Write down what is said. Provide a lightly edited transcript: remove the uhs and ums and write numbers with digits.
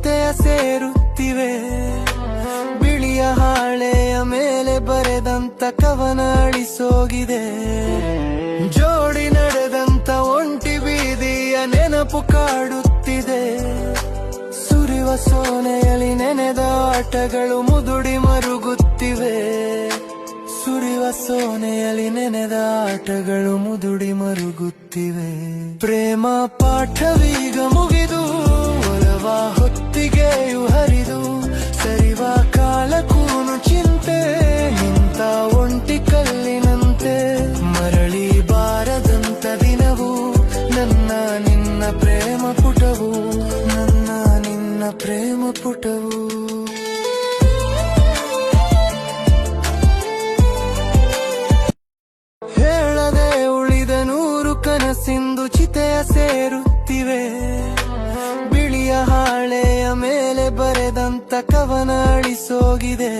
ಚಿತೆಯ ಸೇರುತ್ತಿವೆ. ಬಿಳಿಯ ಹಾಳೆಯ ಮೇಲೆ ಬರೆದಂತ ಕವನ ಅಳಿಸೋಗಿದೆ. ಜೋಡಿ ನಡೆದಂತ ಒಂಟಿ ಬೀದಿಯ ನೆನಪು ಕಾಡುತ್ತಿದೆ. ಸುರಿವ ಸೋನೆಯಲ್ಲಿ ನೆನೆದ ಆಟಗಳು ಮುದುಡಿ ಮರುಗುತ್ತಿವೆ. ಸುರಿವ ಸೋನೆಯಲ್ಲಿ ನೆನೆದ ಆಟಗಳು ಮುದುಡಿ ಮರುಗುತ್ತಿವೆ. ಪ್ರೇಮ ಪಾಠವೀಗ ಮುಗಿದು ಒಲವ ಹೊತ್ತಿಗೆಯು ಹರಿದು ಸರಿವ ಕಾಲಕ್ಕೂನು ಚಿಂತೆ ನಿಂತ ಒಂಟಿ ಕಲ್ಲಿನಂತೆ ಮರಳಿ ಬಾರದಂತ ದಿನವು ನನ್ನ ನಿನ್ನ ಪ್ರೇಮ ಪುಟವು ನನ್ನ ನಿನ್ನ ಪ್ರೇಮ ಪುಟವು. ಹೇಳದೆ ಉಳಿದ 100 ಕನಸಿಂದು ಚಿತೆಯ ಸೇರುತ್ತಿವೆ. ಬಿಳಿಯ ಹಾಳೆಯ ಮೇಲೆ ಬರೆದಂತ ಕವನ ಅಳಿಸೋಗಿದೆ.